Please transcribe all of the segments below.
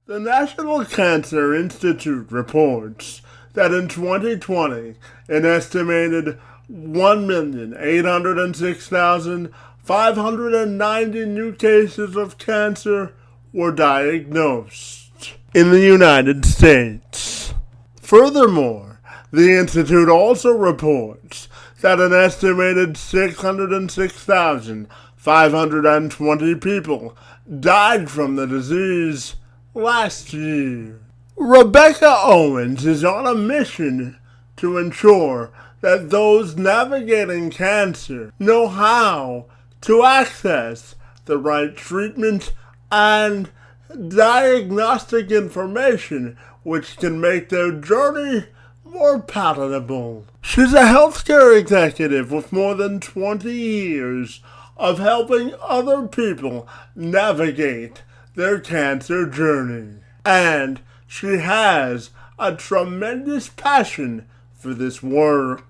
The National Cancer Institute reports that in 2020, an estimated 1,806,590 new cases of cancer were diagnosed in the United States. Furthermore, the Institute also reports that an estimated 606,520 people died from the disease last year. Rebecca Owens is on a mission to ensure that those navigating cancer know how to access the right treatment and diagnostic information which can make their journey more palatable. She's a healthcare executive with more than 20 years of helping other people navigate their cancer journey. And she has a tremendous passion for this work.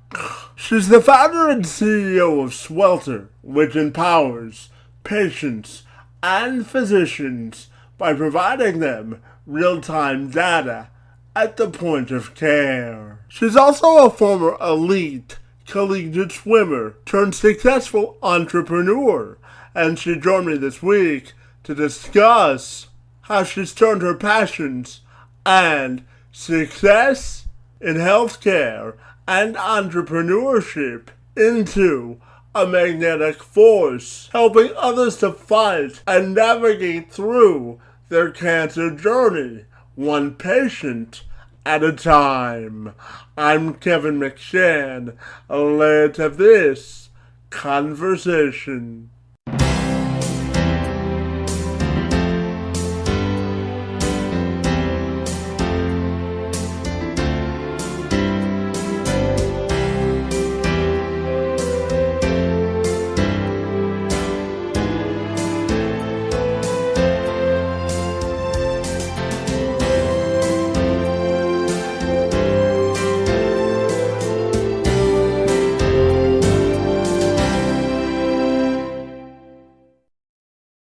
She's the founder and CEO of Swellter, which empowers patients and physicians by providing them real-time data at the point of care. She's also a former elite collegiate swimmer turned successful entrepreneur, and she joined me this week to discuss how she's turned her passions and success in healthcare and entrepreneurship into a magnetic force, helping others to fight and navigate through their cancer journey, one patient at a time. I'm Kevin McShann. Let's have this conversation.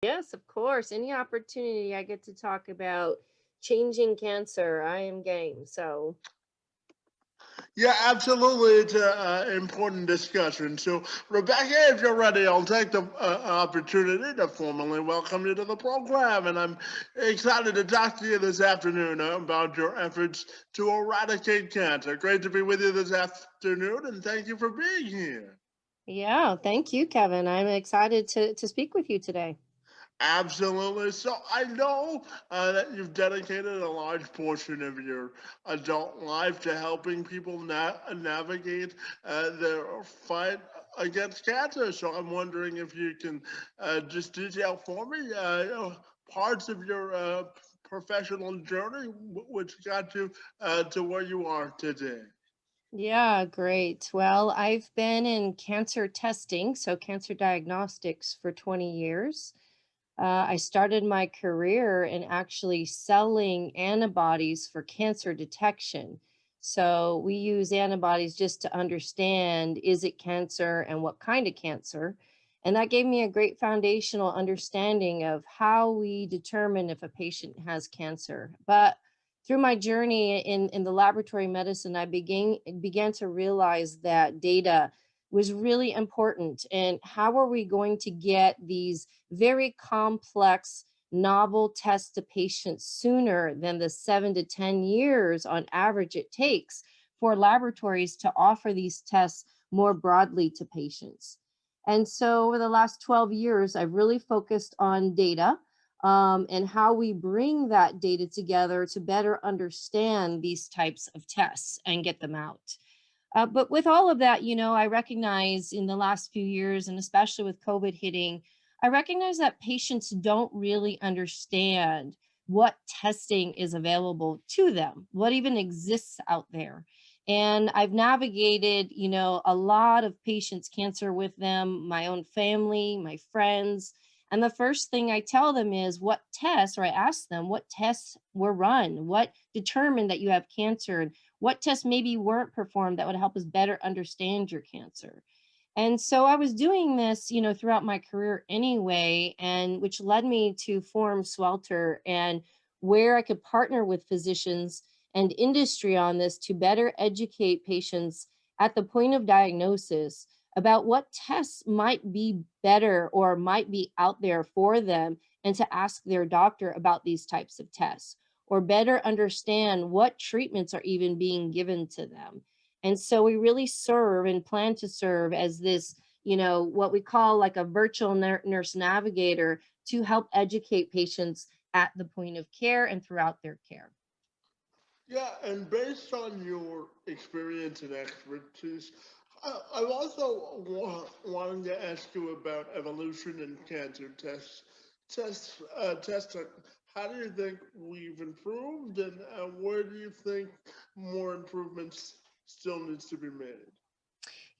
Yes, of course. Any opportunity I get to talk about changing cancer, I am game. So, Yeah, absolutely. It's an important discussion. So, Rebecca, if you're ready, I'll take the opportunity to formally welcome you to the program. And I'm excited to talk to you this afternoon about your efforts to eradicate cancer. Great to be with you this afternoon, and thank you for being here. yeah, thank you, Kevin. I'm excited to speak with you today. Absolutely. So I know that you've dedicated a large portion of your adult life to helping people navigate their fight against cancer. So I'm wondering if you can just detail for me parts of your professional journey which got you to where you are today. Yeah, great. Well, I've been in cancer testing, so cancer diagnostics for 20 years. I started my career in actually selling antibodies for cancer detection. So we use antibodies just to understand, is it cancer and what kind of cancer? And that gave me a great foundational understanding of how we determine if a patient has cancer. But through my journey in the laboratory medicine, I began to realize that data was really important. And how are we going to get these very complex, novel tests to patients sooner than the 7 to 10 years on average it takes for laboratories to offer these tests more broadly to patients? And so, over the last 12 years, I've really focused on data, and how we bring that data together to better understand these types of tests and get them out. But with all of that, I recognize in the last few years, and especially with COVID hitting, I recognize that patients don't really understand what testing is available to them, what even exists out there. And I've navigated, a lot of patients' cancer with them, my own family, my friends. And the first thing I tell them is what tests, or I ask them what tests were run, what determined that you have cancer, and what tests maybe weren't performed that would help us better understand your cancer. And so I was doing this, throughout my career anyway, and which led me to form Swelter. And where I could partner with physicians and industry on this to better educate patients at the point of diagnosis about what tests might be better or might be out there for them, and to ask their doctor about these types of tests, or better understand what treatments are even being given to them. And so we really serve and plan to serve as this, what we call like a virtual nurse navigator to help educate patients at the point of care and throughout their care. Yeah, and based on your experience and expertise, I've also wanted to ask you about evolution in cancer testing. How do you think we've improved, and where do you think more improvements still needs to be made?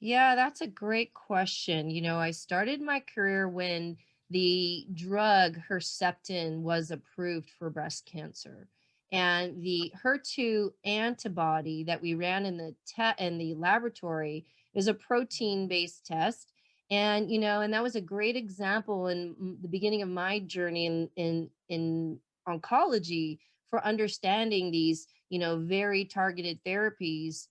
Yeah, that's a great question. I started my career when the drug Herceptin was approved for breast cancer. And the HER2 antibody that we ran in the laboratory is a protein-based test. And that was a great example in the beginning of my journey in oncology for understanding these, very targeted therapies,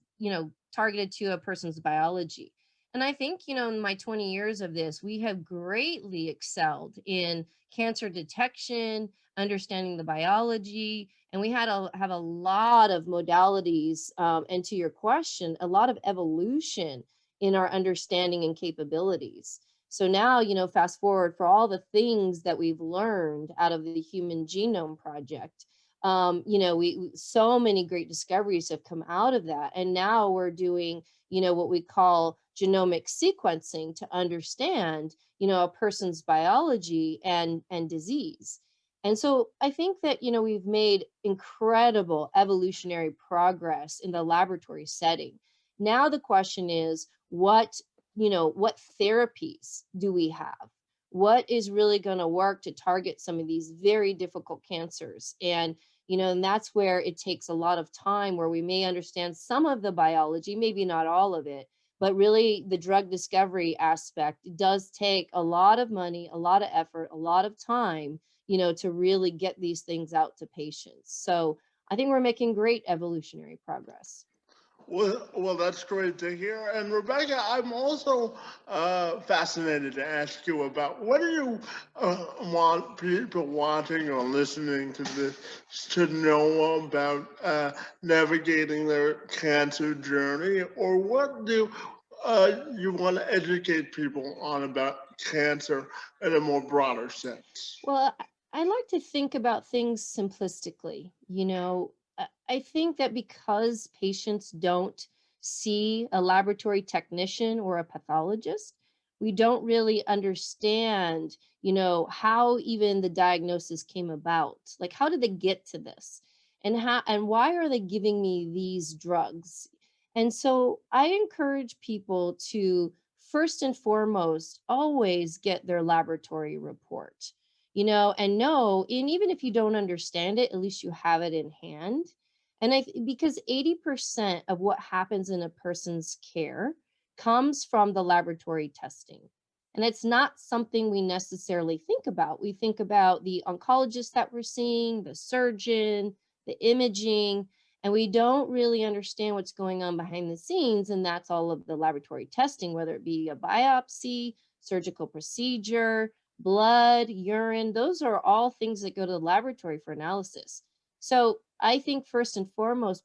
targeted to a person's biology. And I think, in my 20 years of this, we have greatly excelled in cancer detection, understanding the biology, and we have a lot of modalities. And to your question, a lot of evolution in our understanding and capabilities. So now, fast forward for all the things that we've learned out of the Human Genome Project. So many great discoveries have come out of that, and now we're doing, what we call genomic sequencing to understand, a person's biology and disease. And so I think that, we've made incredible evolutionary progress in the laboratory setting. Now the question is, what therapies do we have? What is really going to work to target some of these very difficult cancers? And that's where it takes a lot of time, where we may understand some of the biology, maybe not all of it, but really the drug discovery aspect does take a lot of money, a lot of effort, a lot of time, to really get these things out to patients. So I think we're making great evolutionary progress. Well, that's great to hear. And Rebecca, I'm also fascinated to ask you about, what do you want people watching or listening to this to know about navigating their cancer journey, or what do you want to educate people on about cancer in a more broader sense? Well, I like to think about things simplistically. I think that because patients don't see a laboratory technician or a pathologist, we don't really understand, how even the diagnosis came about. Like, how did they get to this? And why are they giving me these drugs? And so I encourage people to first and foremost always get their laboratory report, and know, and even if you don't understand it, at least you have it in hand. And because 80% of what happens in a person's care comes from the laboratory testing. And it's not something we necessarily think about. We think about the oncologist that we're seeing, the surgeon, the imaging, and we don't really understand what's going on behind the scenes. And that's all of the laboratory testing, whether it be a biopsy, surgical procedure, blood, urine. Those are all things that go to the laboratory for analysis. So I think first and foremost,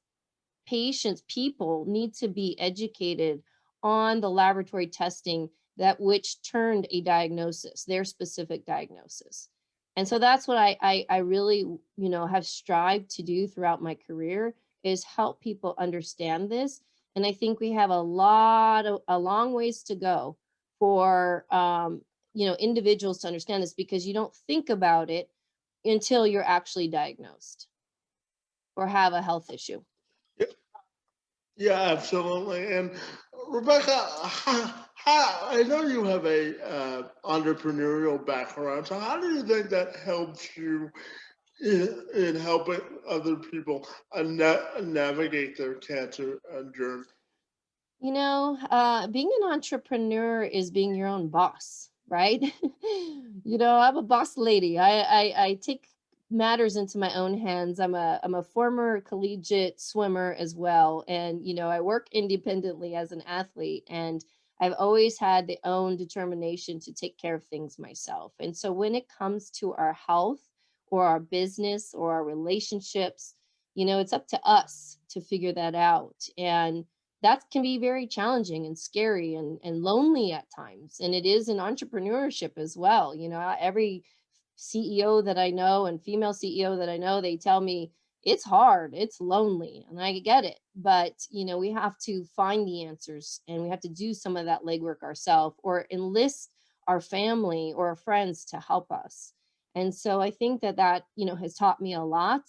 people need to be educated on the laboratory testing that which turned a diagnosis, their specific diagnosis. And so that's what I really, have strived to do throughout my career, is help people understand this. And I think we have a long ways to go for, individuals to understand this, because you don't think about it until you're actually diagnosed or have a health issue. Yeah, absolutely. And Rebecca, I know you have a entrepreneurial background. So how do you think that helps you in helping other people navigate their cancer journey? Being an entrepreneur is being your own boss, right? I'm a boss lady. I take matters into my own hands. I'm a former collegiate swimmer as well, and I work independently as an athlete, and I've always had the own determination to take care of things myself. And so when it comes to our health or our business or our relationships, it's up to us to figure that out. And that can be very challenging and scary and lonely at times. And it is in entrepreneurship as well. Every CEO that I know and female CEO that I know, they tell me it's hard, it's lonely, and I get it. But, we have to find the answers and we have to do some of that legwork ourselves or enlist our family or our friends to help us. And so I think that has taught me a lot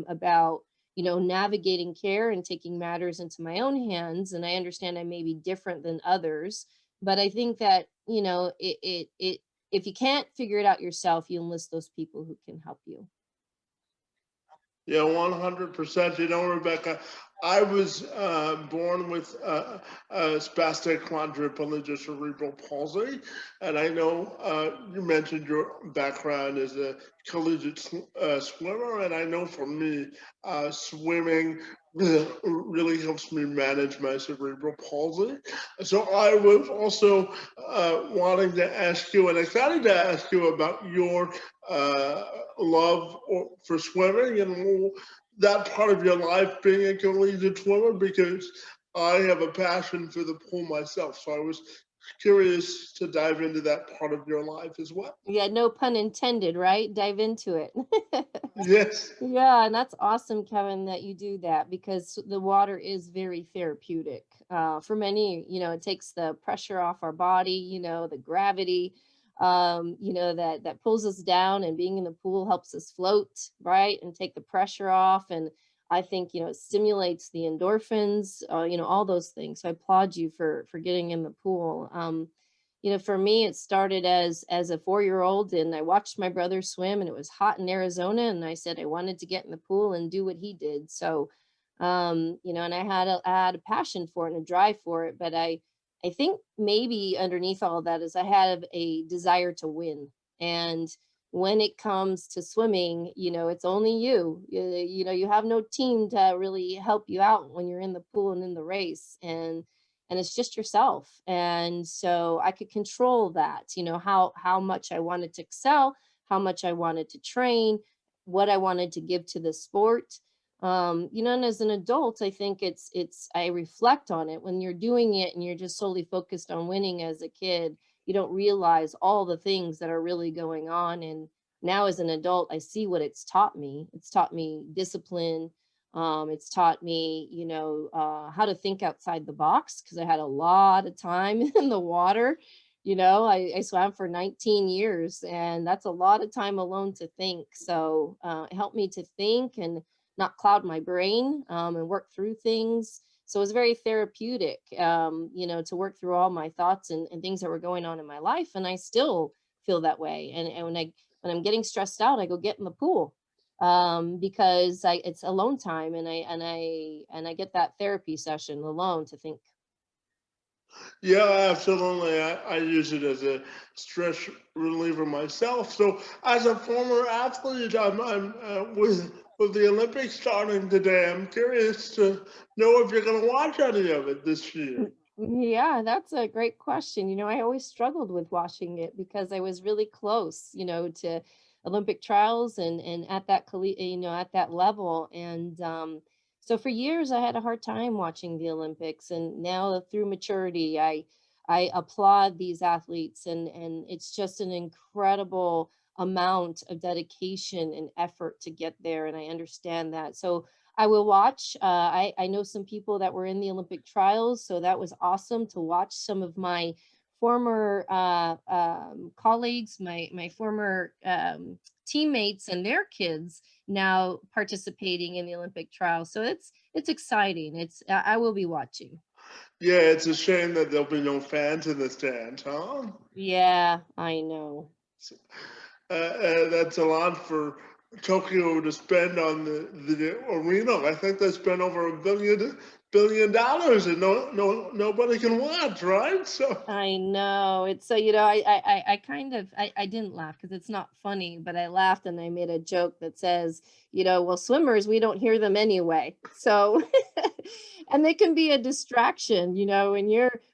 about, navigating care and taking matters into my own hands. And I understand I may be different than others, but I think that, if you can't figure it out yourself, you enlist those people who can help you. Yeah, 100%. Rebecca, I was born with spastic quadriplegia cerebral palsy, and I know you mentioned your background as a collegiate swimmer, and I know for me, swimming really helps me manage my cerebral palsy. So I was also wanting to ask you and excited to ask you about your uh, love for swimming and that part of your life being a collegiate swimmer, because I have a passion for the pool myself. So I was curious to dive into that part of your life as well. Yeah, no pun intended, right? Dive into it. Yes. Yeah, and that's awesome, Kevin, that you do that because the water is very therapeutic. For many, it takes the pressure off our body, the gravity, that pulls us down, and being in the pool helps us float, right, and take the pressure off. And I think it stimulates the endorphins, all those things. So I applaud you for getting in the pool. For me, it started as a 4-year old, and I watched my brother swim, and it was hot in Arizona, and I said I wanted to get in the pool and do what he did. So, and I had a passion for it and a drive for it, but I think maybe underneath all that is I have a desire to win. And when it comes to swimming, it's only you. You have no team to really help you out when you're in the pool and in the race. And it's just yourself. And so I could control that, how much I wanted to excel, how much I wanted to train, what I wanted to give to the sport. And as an adult, I think I reflect on it when you're doing it and you're just solely focused on winning as a kid. You don't realize all the things that are really going on. And now as an adult, I see what it's taught me. It's taught me discipline. It's taught me, how to think outside the box because I had a lot of time in the water. I swam for 19 years, and that's a lot of time alone to think. So it helped me to think and not cloud my brain and work through things. So it was very therapeutic, to work through all my thoughts and things that were going on in my life. And I still feel that way. And when I'm getting stressed out, I go get in the pool because it's alone time, and I get that therapy session alone to think. Yeah, absolutely. I use it as a stress reliever myself. So, as a former athlete, I'm with the Olympics starting today. I'm curious to know if you're going to watch any of it this year. Mm, yeah, that's a great question. I always struggled with watching it because I was really close, to Olympic trials and at that at that level. And so for years I had a hard time watching the Olympics. And now through maturity, I applaud these athletes, and it's just an incredible amount of dedication and effort to get there. And I understand that. So I will watch. I know some people that were in the Olympic trials, so that was awesome to watch some of my former colleagues, my former teammates, and their kids now participating in the Olympic trials. So it's exciting. I will be watching. Yeah, it's a shame that there'll be no fans in the stands, huh? Yeah, I know. That's a lot for Tokyo to spend on the arena. I think they spent over $1 billion, and nobody can watch, right? So I know. It's so, I kind of, I didn't laugh because it's not funny, but I laughed and I made a joke that says, well, swimmers, we don't hear them anyway. So, and they can be a distraction,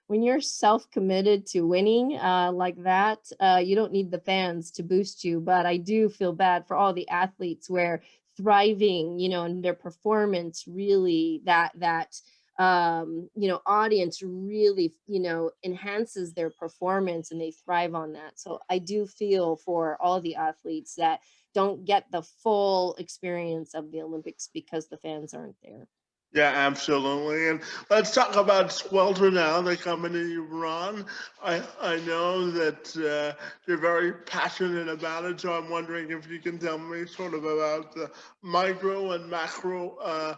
when you're self-committed to winning like that, you don't need the fans to boost you. But I do feel bad for all the athletes where thriving, and their performance really that audience really, enhances their performance and they thrive on that. So I do feel for all the athletes that don't get the full experience of the Olympics because the fans aren't there. yeah, absolutely. And let's talk about Squelter now, the company you run. I know that you're very passionate about it, so I'm wondering if you can tell me sort of about the micro and macro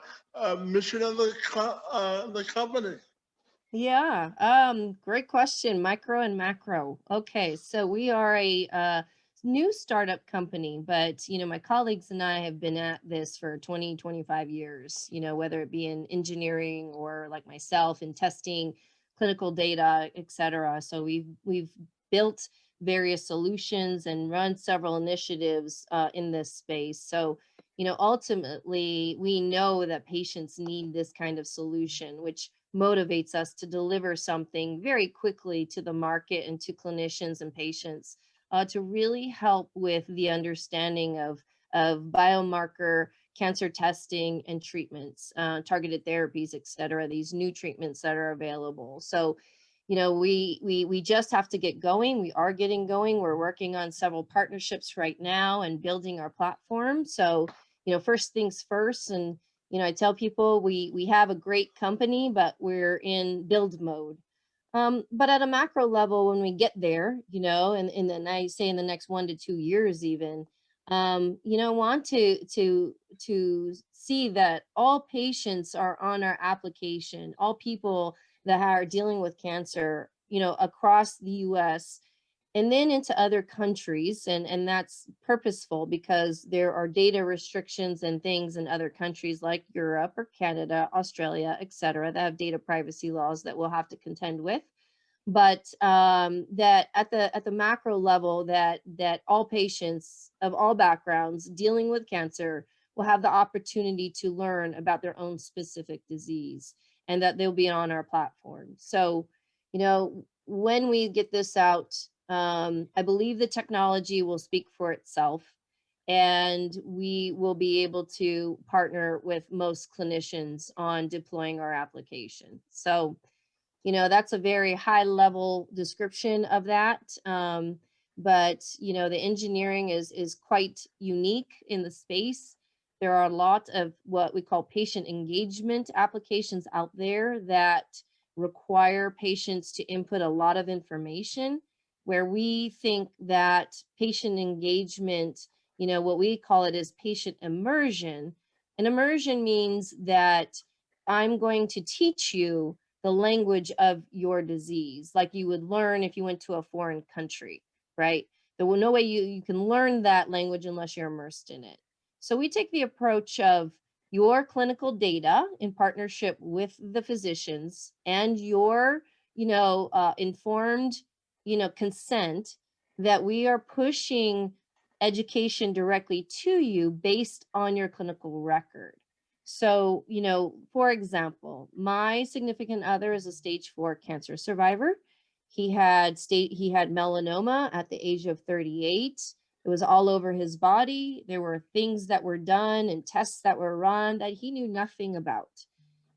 mission of the company. Yeah, great question. Micro and macro. Okay, so we are a new startup company, but my colleagues and I have been at this for 20, 25 years, whether it be in engineering or like myself in testing, clinical data, etc. So we've built various solutions and run several initiatives in this space. So, ultimately, we know that patients need this kind of solution, which motivates us to deliver something very quickly to the market and to clinicians and patients to really help with the understanding of biomarker cancer testing and treatments, targeted therapies, et cetera, these new treatments that are available. So, we just have to get going. We are getting going. We're working on several partnerships right now and building our platform. So, first things first, and I tell people we have a great company, but we're in build mode. But at a macro level, when we get there, and I say in the next 1 to 2 years, even, want to see that all patients are on our application, all people that are dealing with cancer, across the U.S and then into other countries, and that's purposeful because there are data restrictions and things in other countries like Europe or Canada, Australia, et cetera, that have data privacy laws that we'll have to contend with. But that at the macro level, that all patients of all backgrounds dealing with cancer will have the opportunity to learn about their own specific disease, and that they'll be on our platform. So, when we get this out, I believe the technology will speak for itself, and we will be able to partner with most clinicians on deploying our application. So, that's a very high level description of that. But the engineering is quite unique in the space. There are a lot of what we call patient engagement applications out there that require patients to input a lot of information, where we think that patient engagement, what we call it is patient immersion. And immersion means that I'm going to teach you the language of your disease, like you would learn if you went to a foreign country, right? There will no way you can learn that language unless you're immersed in it. So we take the approach of your clinical data in partnership with the physicians and your, informed, consent, that we are pushing education directly to you based on your clinical record. So, for example, my significant other is a stage 4 cancer survivor. He had melanoma at the age of 38. It was all over his body. There were things that were done and tests that were run that he knew nothing about.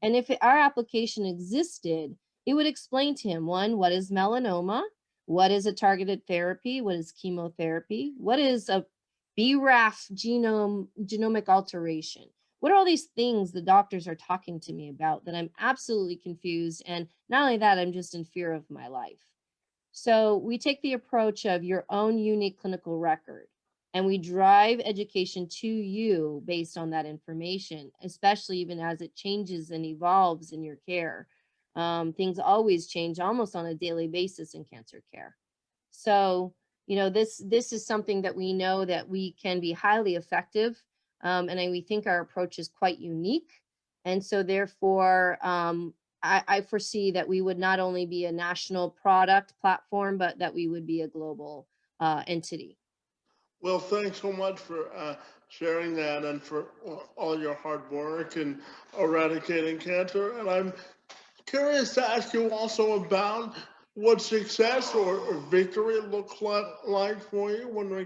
And if our application existed, it would explain to him, one, what is melanoma? What is a targeted therapy? What is chemotherapy? What is a BRAF genomic alteration? What are all these things the doctors are talking to me about that I'm absolutely confused? And not only that, I'm just in fear of my life. So we take the approach of your own unique clinical record, and we drive education to you based on that information, especially even as it changes and evolves in your care. Things always change almost on a daily basis in cancer care. So, this is something that we know that we can be highly effective, and we think our approach is quite unique. And so therefore, I foresee that we would not only be a national product platform, but that we would be a global entity. Well, thanks so much for sharing that and for all your hard work in eradicating cancer. And I'm curious to ask you also about what success or victory looks like for you when we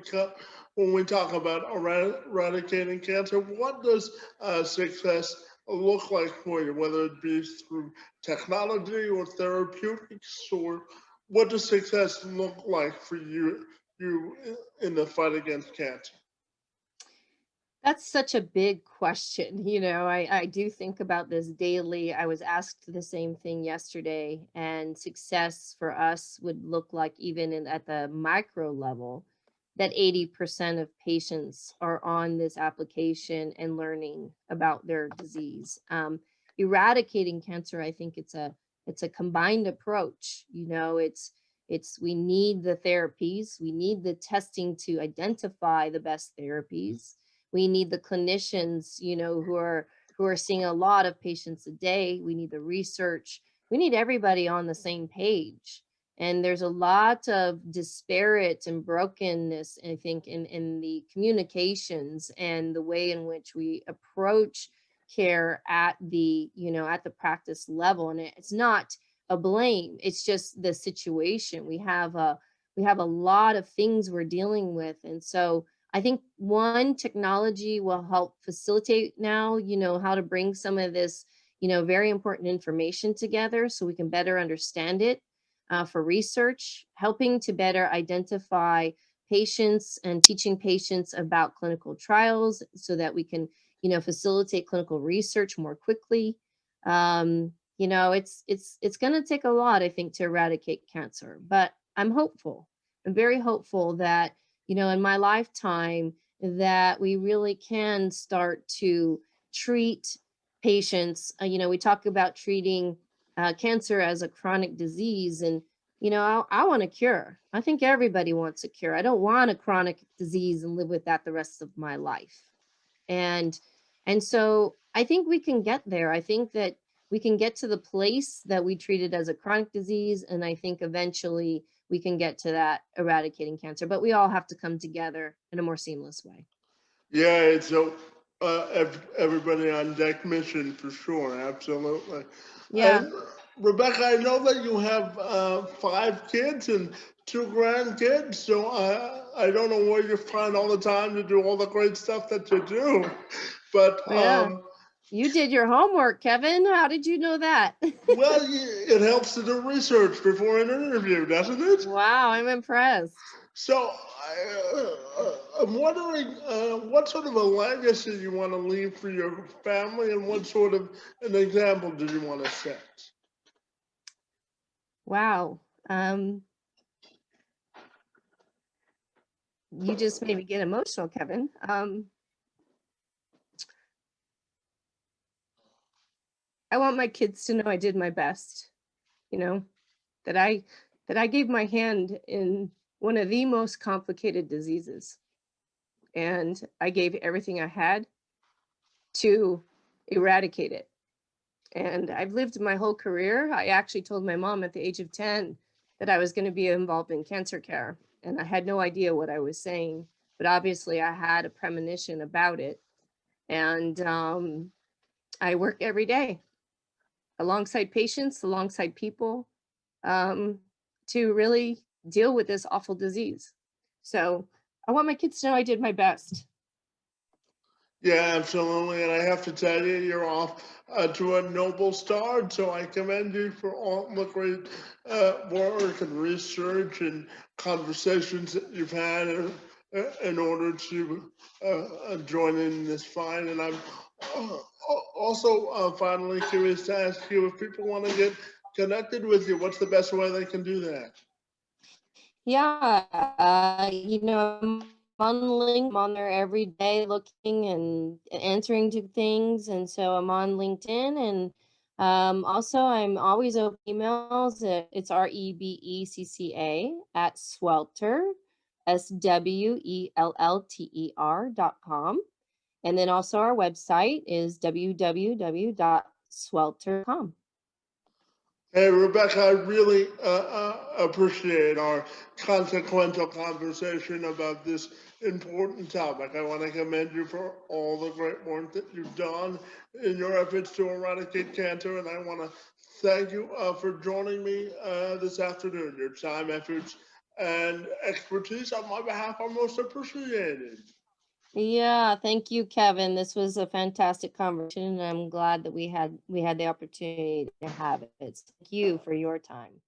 talk about eradicating cancer. What does success look like for you, whether it be through technology or therapeutics, or what does success look like for you in the fight against cancer? That's such a big question. I do think about this daily. I was asked the same thing yesterday, and success for us would look like, even at the micro level, that 80% of patients are on this application and learning about their disease. Eradicating cancer, I think it's a combined approach. It's we need the therapies, we need the testing to identify the best therapies, we need the clinicians, who are seeing a lot of patients a day. We need the research. We need everybody on the same page. And there's a lot of disparate and brokenness, I think, in the communications and the way in which we approach care at the practice level. And it's not a blame. It's just the situation. We have a lot of things we're dealing with. And so I think one, technology will help facilitate now, how to bring some of this, very important information together so we can better understand it, for research, helping to better identify patients and teaching patients about clinical trials so that we can, facilitate clinical research more quickly. It's going to take a lot, I think, to eradicate cancer, but I'm hopeful. I'm very hopeful that in my lifetime, that we really can start to treat patients. We talk about treating cancer as a chronic disease, and I want a cure. I think everybody wants a cure. I don't want a chronic disease and live with that the rest of my life. And so I think we can get there. I think that we can get to the place that we treat it as a chronic disease, and I think eventually we can get to that eradicating cancer, but we all have to come together in a more seamless way. Yeah, it's everybody on deck mission for sure, absolutely. Yeah. And Rebecca, I know that you have 5 kids and 2 grandkids, so I don't know where you find all the time to do all the great stuff that you do, but Yeah. You did your homework, Kevin. How did you know that? well, it helps to do research before an interview, doesn't it? Wow, I'm impressed. So I'm wondering what sort of a legacy you want to leave for your family, and what sort of an example do you want to set? Wow. You just made me get emotional, Kevin. I want my kids to know I did my best, that I gave my hand in one of the most complicated diseases. And I gave everything I had to eradicate it. And I've lived my whole career. I actually told my mom at the age of 10 that I was going to be involved in cancer care. And I had no idea what I was saying, but obviously I had a premonition about it. And I work every day alongside patients, alongside people, to really deal with this awful disease. So I want my kids to know I did my best. Yeah, absolutely. And I have to tell you, you're off to a noble start. So I commend you for all the great work and research and conversations that you've had in order to join in this fight. And I'm also finally curious to ask you, if people want to get connected with you, what's the best way they can do that? Yeah, I'm on LinkedIn. I'm on there every day looking and answering to things. And so I'm on LinkedIn. And also, I'm always open emails. It's REBECCA @Swellter. SWELLTER.com. And then also our website is www.swelter.com. Hey, Rebecca, I really appreciate our consequential conversation about this important topic. I want to commend you for all the great work that you've done in your efforts to eradicate cancer, and I want to thank you for joining me this afternoon. Your time, efforts, and expertise on my behalf are most appreciated. Yeah, thank you, Kevin. This was a fantastic conversation, and I'm glad that we had the opportunity to have it. Thank you for your time.